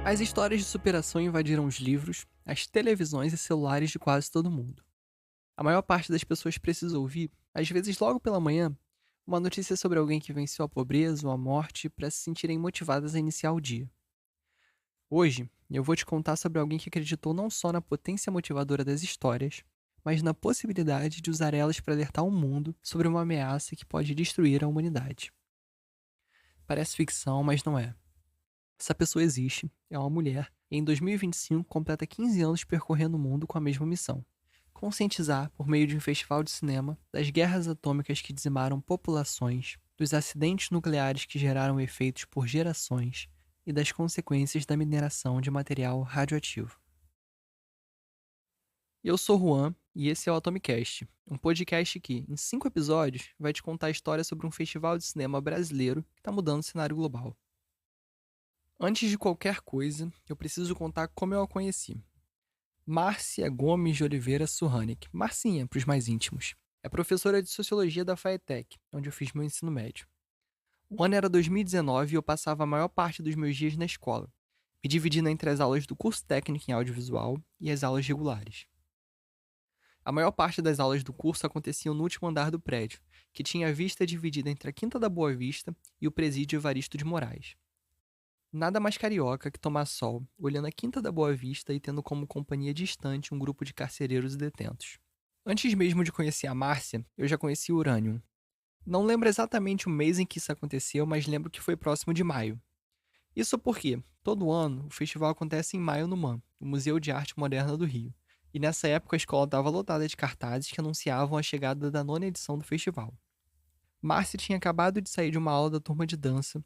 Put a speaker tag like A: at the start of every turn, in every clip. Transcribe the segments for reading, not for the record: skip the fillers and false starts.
A: As histórias de superação invadiram os livros, as televisões e celulares de quase todo mundo. A maior parte das pessoas precisa ouvir, às vezes logo pela manhã, uma notícia sobre alguém que venceu a pobreza ou a morte para se sentirem motivadas a iniciar o dia. Hoje, eu vou te contar sobre alguém que acreditou não só na potência motivadora das histórias, mas na possibilidade de usar elas para alertar o mundo sobre uma ameaça que pode destruir a humanidade. Parece ficção, mas não é. Essa pessoa existe, é uma mulher, e em 2025 completa 15 anos percorrendo o mundo com a mesma missão: conscientizar, por meio de um festival de cinema, das guerras atômicas que dizimaram populações, dos acidentes nucleares que geraram efeitos por gerações e das consequências da mineração de material radioativo. Eu sou Juan e esse é o Atomicast, um podcast que, em 5 episódios, vai te contar a história sobre um festival de cinema brasileiro que está mudando o cenário global. Antes de qualquer coisa, eu preciso contar como eu a conheci. Márcia Gomes de Oliveira Surranic, Marcinha para os mais íntimos. É professora de Sociologia da FATEC, onde eu fiz meu ensino médio. O ano era 2019 e eu passava a maior parte dos meus dias na escola, me dividindo entre as aulas do curso técnico em audiovisual e as aulas regulares. A maior parte das aulas do curso aconteciam no último andar do prédio, que tinha a vista dividida entre a Quinta da Boa Vista e o Presídio Evaristo de Moraes. Nada mais carioca que tomar sol, olhando a Quinta da Boa Vista e tendo como companhia distante um grupo de carcereiros e detentos. Antes mesmo de conhecer a Márcia, eu já conheci o Uranium. Não lembro exatamente o mês em que isso aconteceu, mas lembro que foi próximo de maio. Isso porque, todo ano, o festival acontece em maio no MAM, o Museu de Arte Moderna do Rio. E nessa época a escola estava lotada de cartazes que anunciavam a chegada da 9ª edição do festival. Márcia tinha acabado de sair de uma aula da turma de dança.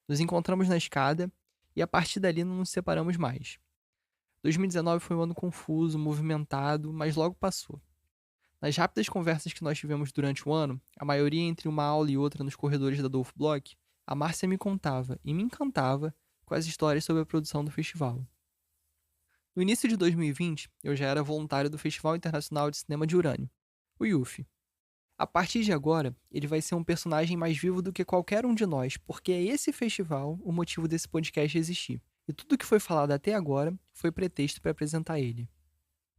A: Nos encontramos na escada e a partir dali não nos separamos mais. 2019 foi um ano confuso, movimentado, mas logo passou. Nas rápidas conversas que nós tivemos durante o ano, a maioria entre uma aula e outra nos corredores da Dolph Bloch, a Márcia me contava e me encantava com as histórias sobre a produção do festival. No início de 2020, eu já era voluntário do Festival Internacional de Cinema de Urânio, o IUF. A partir de agora, ele vai ser um personagem mais vivo do que qualquer um de nós, porque é esse festival o motivo desse podcast existir. E tudo que foi falado até agora foi pretexto para apresentar ele.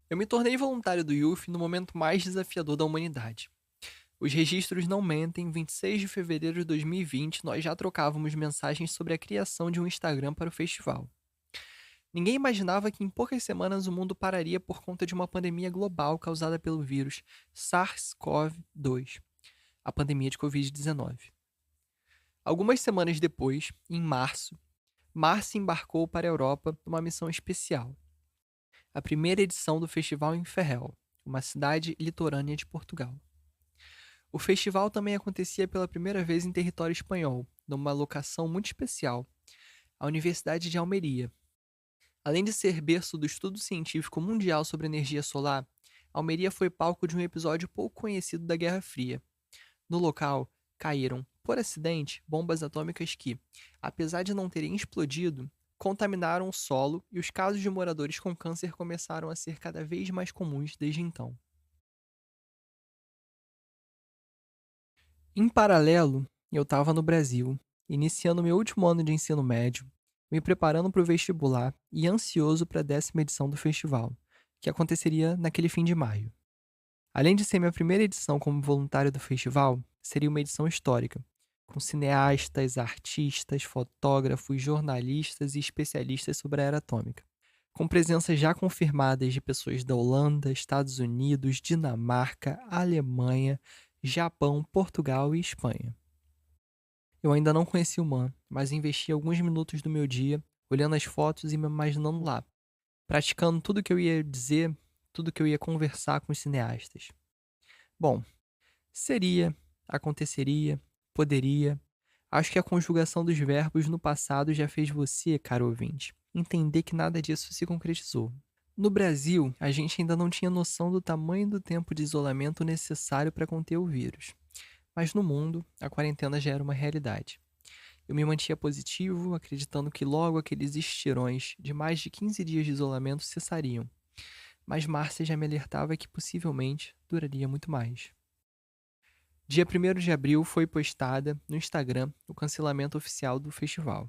A: Eu me tornei voluntário do IUF no momento mais desafiador da humanidade. Os registros não mentem, em 26 de fevereiro de 2020 nós já trocávamos mensagens sobre a criação de um Instagram para o festival. Ninguém imaginava que em poucas semanas o mundo pararia por conta de uma pandemia global causada pelo vírus SARS-CoV-2, a pandemia de Covid-19. Algumas semanas depois, em março, Márcia embarcou para a Europa numa missão especial, a primeira edição do festival em Ferrol, uma cidade litorânea de Portugal. O festival também acontecia pela primeira vez em território espanhol, numa locação muito especial, a Universidade de Almeria. Além de ser berço do estudo científico mundial sobre energia solar, Almeria foi palco de um episódio pouco conhecido da Guerra Fria. No local, caíram, por acidente, bombas atômicas que, apesar de não terem explodido, contaminaram o solo e os casos de moradores com câncer começaram a ser cada vez mais comuns desde então. Em paralelo, eu estava no Brasil, iniciando meu último ano de ensino médio, me preparando para o vestibular e ansioso para a 10ª edição do festival, que aconteceria naquele fim de maio. Além de ser minha primeira edição como voluntário do festival, seria uma edição histórica, com cineastas, artistas, fotógrafos, jornalistas e especialistas sobre a era atômica, com presenças já confirmadas de pessoas da Holanda, Estados Unidos, Dinamarca, Alemanha, Japão, Portugal e Espanha. Eu ainda não conheci o Man, mas investi alguns minutos do meu dia olhando as fotos e me imaginando lá, praticando tudo que eu ia dizer, tudo que eu ia conversar com os cineastas. Bom, seria, aconteceria, poderia. Acho que a conjugação dos verbos no passado já fez você, caro ouvinte, entender que nada disso se concretizou. No Brasil, a gente ainda não tinha noção do tamanho do tempo de isolamento necessário para conter o vírus. Mas no mundo, a quarentena já era uma realidade. Eu me mantinha positivo, acreditando que logo aqueles estirões de mais de 15 dias de isolamento cessariam. Mas Márcia já me alertava que possivelmente duraria muito mais. Dia 1º de abril foi postada no Instagram o cancelamento oficial do festival.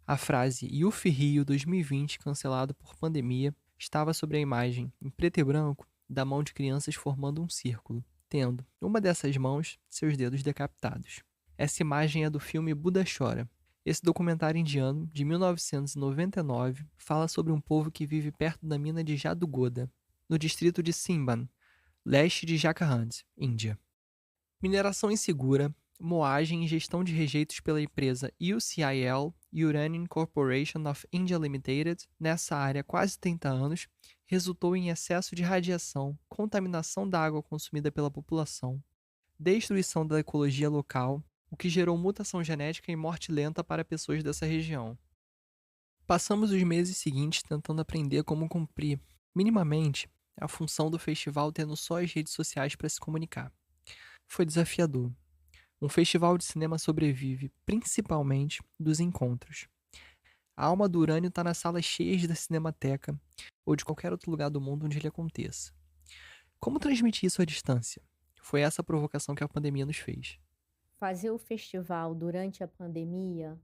A: A frase "Youth Rio 2020 cancelado por pandemia" estava sobre a imagem, em preto e branco, da mão de crianças formando um círculo, tendo, uma dessas mãos, seus dedos decapitados. Essa imagem é do filme Buda Chora. Esse documentário indiano, de 1999, fala sobre um povo que vive perto da mina de Jadugoda, no distrito de Simban, leste de Jharkhand, Índia. Mineração insegura, moagem e gestão de rejeitos pela empresa UCIL, Uranium Corporation of India Limited, nessa área há quase 30 anos, resultou em excesso de radiação, contaminação da água consumida pela população, destruição da ecologia local, o que gerou mutação genética e morte lenta para pessoas dessa região. Passamos os meses seguintes tentando aprender como cumprir, minimamente, a função do festival tendo só as redes sociais para se comunicar. Foi desafiador. Um festival de cinema sobrevive, principalmente, dos encontros. A alma do Urânio está nas salas cheias da Cinemateca ou de qualquer outro lugar do mundo onde ele aconteça. Como transmitir isso à distância? Foi essa a provocação que a pandemia nos fez.
B: Fazer o festival durante a pandemia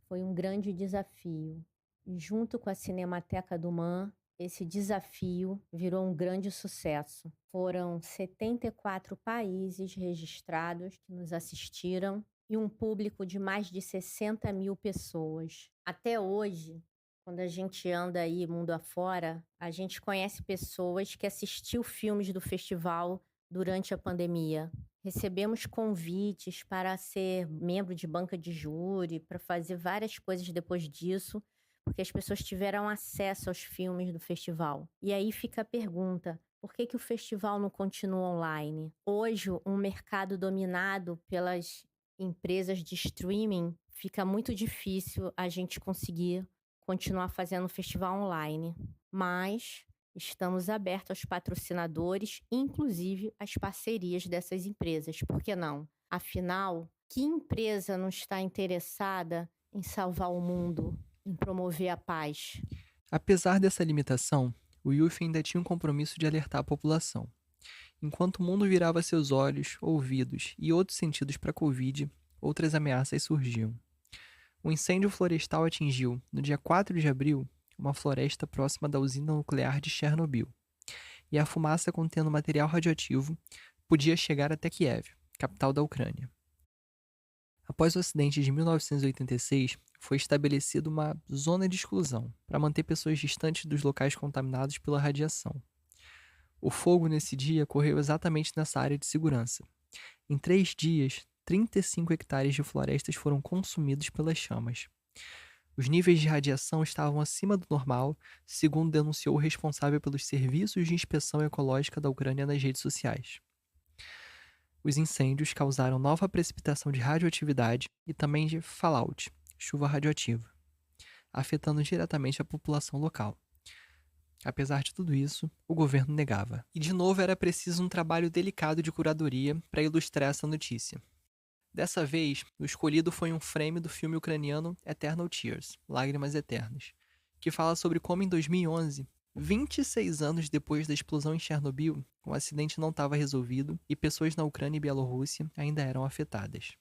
B: foi um grande desafio. E junto com a Cinemateca do MAN, esse desafio virou um grande sucesso. Foram 74 países registrados que nos assistiram e um público de mais de 60 mil pessoas. Até hoje, quando a gente anda aí mundo afora, a gente conhece pessoas que assistiu filmes do festival durante a pandemia. Recebemos convites para ser membro de banca de júri, para fazer várias coisas depois disso, porque as pessoas tiveram acesso aos filmes do festival. E aí fica a pergunta: por que o festival não continua online? Hoje, um mercado dominado pelas empresas de streaming, fica muito difícil a gente conseguir continuar fazendo o festival online. Mas estamos abertos aos patrocinadores, inclusive às parcerias dessas empresas. Por que não? Afinal, que empresa não está interessada em salvar o mundo, em promover a paz?
A: Apesar dessa limitação, o Youth ainda tinha um compromisso de alertar a população. Enquanto o mundo virava seus olhos, ouvidos e outros sentidos para a Covid, outras ameaças surgiam. O incêndio florestal atingiu, no dia 4 de abril, uma floresta próxima da usina nuclear de Chernobyl, e a fumaça contendo material radioativo podia chegar até Kiev, capital da Ucrânia. Após o acidente de 1986, foi estabelecida uma zona de exclusão para manter pessoas distantes dos locais contaminados pela radiação. O fogo nesse dia correu exatamente nessa área de segurança. Em 3 dias, 35 hectares de florestas foram consumidos pelas chamas. Os níveis de radiação estavam acima do normal, segundo denunciou o responsável pelos serviços de inspeção ecológica da Ucrânia nas redes sociais. Os incêndios causaram nova precipitação de radioatividade e também de fallout, chuva radioativa, afetando diretamente a população local. Apesar de tudo isso, o governo negava. E de novo era preciso um trabalho delicado de curadoria para ilustrar essa notícia. Dessa vez, o escolhido foi um frame do filme ucraniano Eternal Tears, Lágrimas Eternas, que fala sobre como em 2011, 26 anos depois da explosão em Chernobyl, o acidente não estava resolvido e pessoas na Ucrânia e Bielorrússia ainda eram afetadas.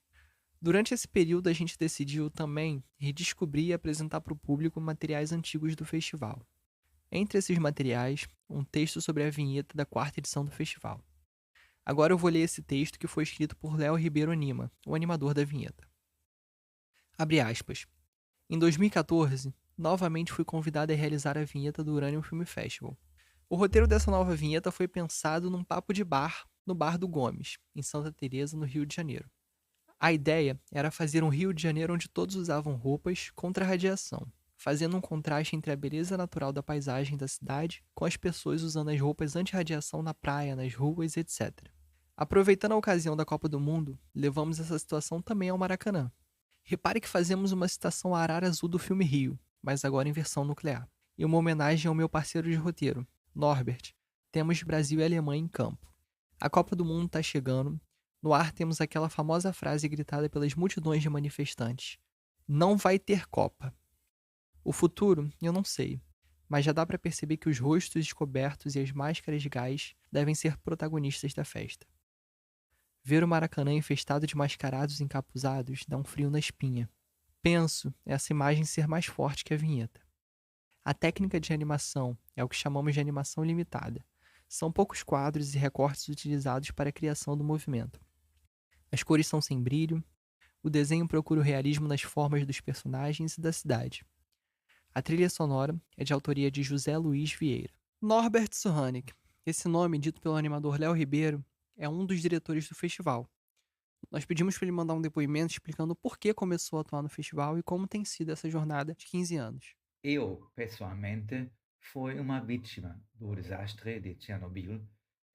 A: Durante esse período, a gente decidiu também redescobrir e apresentar para o público materiais antigos do festival. Entre esses materiais, um texto sobre a vinheta da 4ª edição do festival. Agora eu vou ler esse texto que foi escrito por Léo Ribeiro Anima, o animador da vinheta. Abre aspas. Em 2014, novamente fui convidado a realizar a vinheta do Uranium Film Festival. O roteiro dessa nova vinheta foi pensado num papo de bar, no Bar do Gomes, em Santa Teresa, no Rio de Janeiro. A ideia era fazer um Rio de Janeiro onde todos usavam roupas contra a radiação, fazendo um contraste entre a beleza natural da paisagem da cidade com as pessoas usando as roupas anti-radiação na praia, nas ruas, etc. Aproveitando a ocasião da Copa do Mundo, levamos essa situação também ao Maracanã. Repare que fazemos uma citação à arara azul do filme Rio, mas agora em versão nuclear, e uma homenagem ao meu parceiro de roteiro, Norbert. Temos Brasil e Alemanha em campo. A Copa do Mundo está chegando. No ar temos aquela famosa frase gritada pelas multidões de manifestantes: não vai ter Copa. O futuro, eu não sei, mas já dá para perceber que os rostos descobertos e as máscaras de gás devem ser protagonistas da festa. Ver o Maracanã infestado de mascarados encapuzados dá um frio na espinha. Penso essa imagem ser mais forte que a vinheta. A técnica de animação é o que chamamos de animação limitada. São poucos quadros e recortes utilizados para a criação do movimento. As cores são sem brilho, o desenho procura o realismo nas formas dos personagens e da cidade. A trilha sonora é de autoria de José Luiz Vieira. Norbert Suhanik, esse nome dito pelo animador Léo Ribeiro, é um dos diretores do festival. Nós pedimos para ele mandar um depoimento explicando por que começou a atuar no festival e como tem sido essa jornada de 15 anos.
C: Eu, pessoalmente, fui uma vítima do desastre de Chernobyl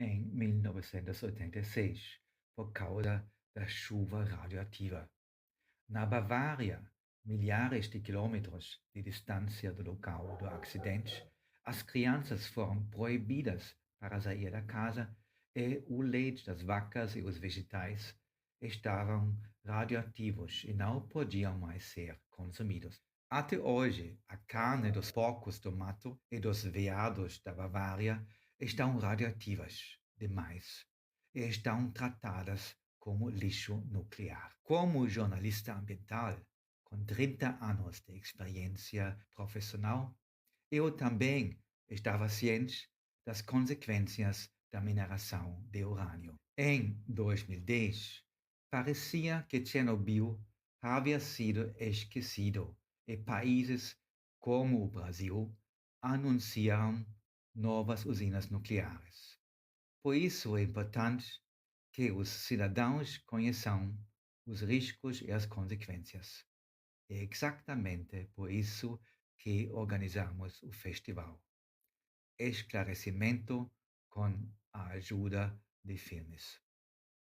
C: em 1986, por causa da chuva radioativa. Na Bavária, milhares de quilômetros de distância do local do acidente, as crianças foram proibidas para sair da casa e o leite das vacas e os vegetais estavam radioativos e não podiam mais ser consumidos. Até hoje, a carne dos porcos do mato e dos veados da Bavária estão radioativas demais e estão tratadas como lixo nuclear. Como jornalista ambiental, com 30 anos de experiência profissional, eu também estava ciente das consequências da mineração de urânio. Em 2010, parecia que Chernobyl havia sido esquecido e países como o Brasil anunciaram novas usinas nucleares. Por isso é importante que os cidadãos conheçam os riscos e as consequências. É exatamente por isso que organizamos o festival. Esclarecimento com a ajuda de filmes.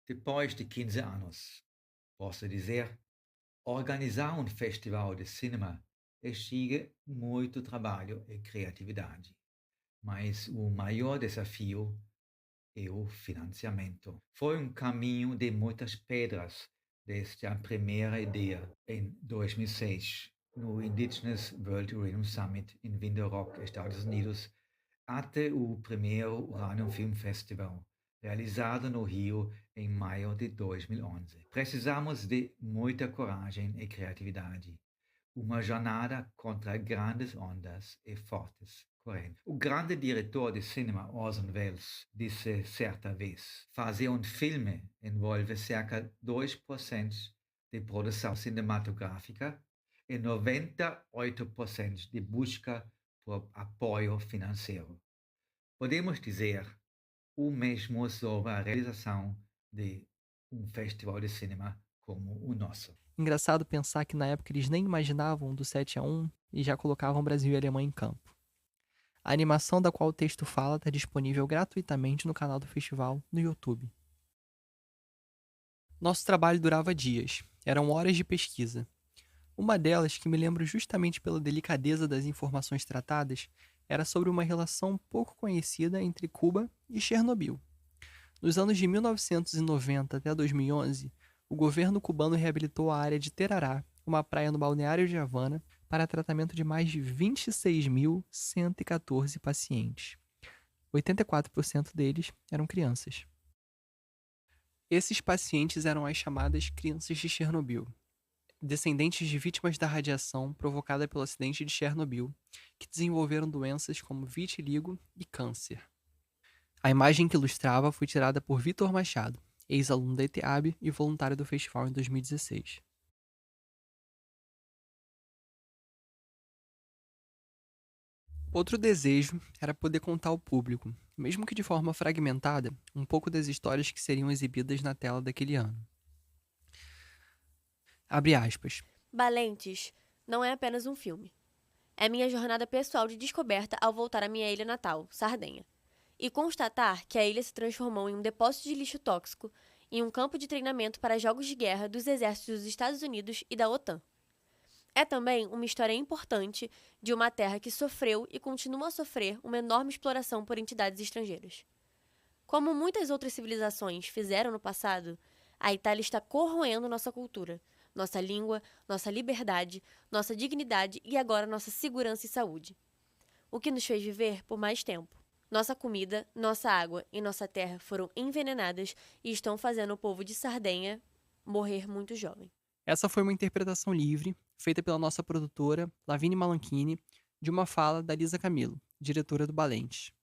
C: Depois de 15 anos, posso dizer, organizar um festival de cinema exige muito trabalho e criatividade. Mas o maior desafio e o financiamento. Foi um caminho de muitas pedras desde a primeira ideia em 2006, no Indigenous World Rhythm Summit em Window Rock, Estados Unidos, até o primeiro Uranium Film Festival, realizado no Rio em maio de 2011. Precisamos de muita coragem e criatividade. Uma jornada contra grandes ondas e fortes correntes. O grande diretor de cinema Orson Welles disse certa vez: fazer um filme envolve cerca de 2% de produção cinematográfica e 98% de busca por apoio financeiro. Podemos dizer o mesmo sobre a realização de um festival de cinema como o nosso.
A: Engraçado pensar que na época eles nem imaginavam do 7-1 e já colocavam Brasil e Alemanha em campo. A animação da qual o texto fala está disponível gratuitamente no canal do festival no YouTube. Nosso trabalho durava dias, eram horas de pesquisa. Uma delas, que me lembro justamente pela delicadeza das informações tratadas, era sobre uma relação pouco conhecida entre Cuba e Chernobyl. Nos anos de 1990 até 2011, o governo cubano reabilitou a área de Terará, uma praia no balneário de Havana, para tratamento de mais de 26.114 pacientes. 84% deles eram crianças. Esses pacientes eram as chamadas crianças de Chernobyl, descendentes de vítimas da radiação provocada pelo acidente de Chernobyl, que desenvolveram doenças como vitiligo e câncer. A imagem que ilustrava foi tirada por Vitor Machado, ex-aluno da ETEAB e voluntário do festival em 2016. Outro desejo era poder contar ao público, mesmo que de forma fragmentada, um pouco das histórias que seriam exibidas na tela daquele ano. Abre aspas.
D: Valentes não é apenas um filme. É minha jornada pessoal de descoberta ao voltar à minha ilha natal, Sardenha, e constatar que a ilha se transformou em um depósito de lixo tóxico e um campo de treinamento para jogos de guerra dos exércitos dos Estados Unidos e da OTAN. É também uma história importante de uma terra que sofreu e continua a sofrer uma enorme exploração por entidades estrangeiras. Como muitas outras civilizações fizeram no passado, a Itália está corroendo nossa cultura, nossa língua, nossa liberdade, nossa dignidade e agora nossa segurança e saúde. O que nos fez viver por mais tempo. Nossa comida, nossa água e nossa terra foram envenenadas e estão fazendo o povo de Sardenha morrer muito jovem.
A: Essa foi uma interpretação livre, feita pela nossa produtora, Lavínia Malanchini, de uma fala da Lisa Camilo, diretora do Valente.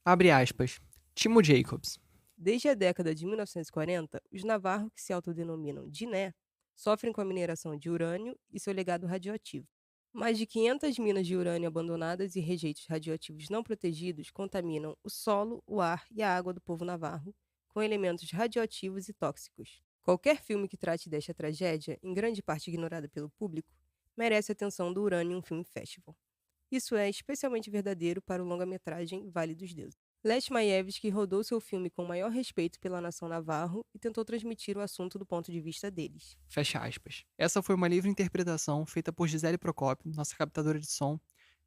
A: Abre aspas. Timo Jacobs.
E: Desde a década de 1940, os navarros, que se autodenominam Diné, sofrem com a mineração de urânio e seu legado radioativo. Mais de 500 minas de urânio abandonadas e rejeitos radioativos não protegidos contaminam o solo, o ar e a água do povo navarro com elementos radioativos e tóxicos. Qualquer filme que trate desta tragédia, em grande parte ignorada pelo público, merece a atenção do Uranium Film Festival. Isso é especialmente verdadeiro para o longa-metragem Vale dos Deuses. Lech Maevski rodou seu filme com maior respeito pela nação navarro e tentou transmitir o assunto do ponto de vista deles.
A: Fecha aspas. Essa foi uma livre interpretação feita por Gisele Procópio, nossa captadora de som,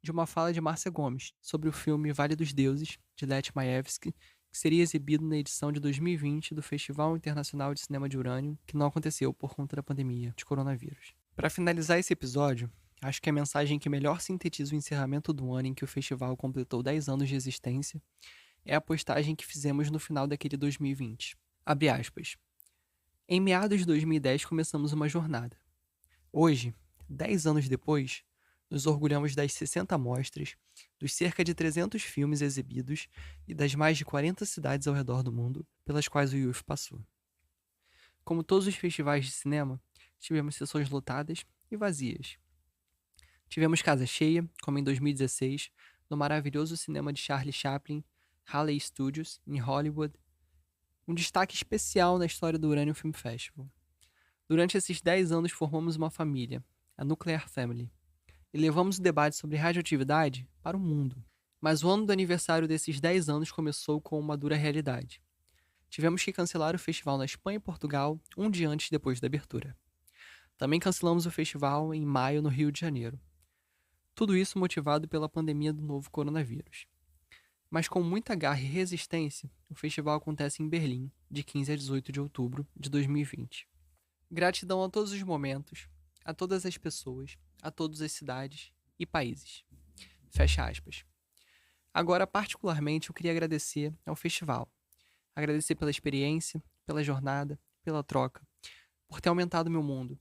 A: de uma fala de Márcia Gomes sobre o filme Vale dos Deuses, de Lech Maevski, que seria exibido na edição de 2020 do Festival Internacional de Cinema de Urânio, que não aconteceu por conta da pandemia de coronavírus. Para finalizar esse episódio, acho que a mensagem que melhor sintetiza o encerramento do ano em que o festival completou 10 anos de existência é a postagem que fizemos no final daquele 2020. Abre aspas. Em meados de 2010 começamos uma jornada. Hoje, 10 anos depois, nos orgulhamos das 60 mostras, dos cerca de 300 filmes exibidos e das mais de 40 cidades ao redor do mundo pelas quais o IUF passou. Como todos os festivais de cinema, tivemos sessões lotadas e vazias. Tivemos casa cheia, como em 2016, no maravilhoso cinema de Charlie Chaplin, Halley Studios, em Hollywood, um destaque especial na história do Uranium Film Festival. Durante esses 10 anos formamos uma família, a Nuclear Family, e levamos o debate sobre radioatividade para o mundo. Mas o ano do aniversário desses 10 anos começou com uma dura realidade. Tivemos que cancelar o festival na Espanha e Portugal um dia antes depois da abertura. Também cancelamos o festival em maio no Rio de Janeiro. Tudo isso motivado pela pandemia do novo coronavírus. Mas com muita garra e resistência, o festival acontece em Berlim, de 15 a 18 de outubro de 2020. Gratidão a todos os momentos, a todas as pessoas, a todas as cidades e países. Fecha aspas. Agora, particularmente, eu queria agradecer ao festival. Agradecer pela experiência, pela jornada, pela troca, por ter aumentado meu mundo.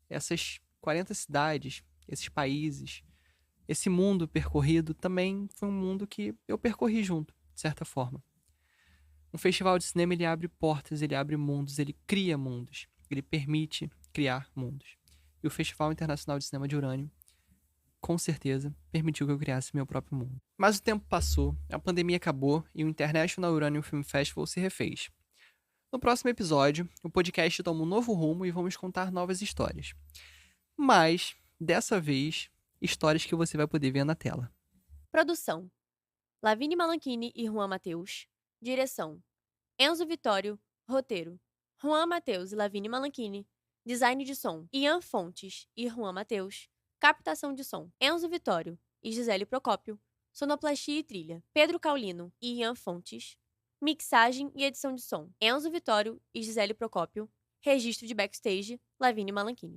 A: Essas 40 cidades, esses países, esse mundo percorrido também foi um mundo que eu percorri junto, de certa forma. Um festival de cinema, ele abre portas, ele abre mundos, ele cria mundos, ele permite criar mundos. E o Festival Internacional de Cinema de Urânio, com certeza, permitiu que eu criasse meu próprio mundo. Mas o tempo passou, a pandemia acabou e o International Uranium Film Festival se refez. No próximo episódio, o podcast toma um novo rumo e vamos contar novas histórias. Mas, dessa vez, histórias que você vai poder ver na tela.
D: Produção: Lavínia Malanchini e Juan Mateus. Direção: Enzo Vitório. Roteiro: Juan Mateus e Lavínia Malanchini. Design de som: Ian Fontes e Juan Mateus. Captação de som: Enzo Vitório e Gisele Procópio. Sonoplastia e trilha: Pedro Caulino e Ian Fontes. Mixagem e edição de som: Enzo Vitório e Gisele Procópio. Registro de backstage: Lavínia Malanchini.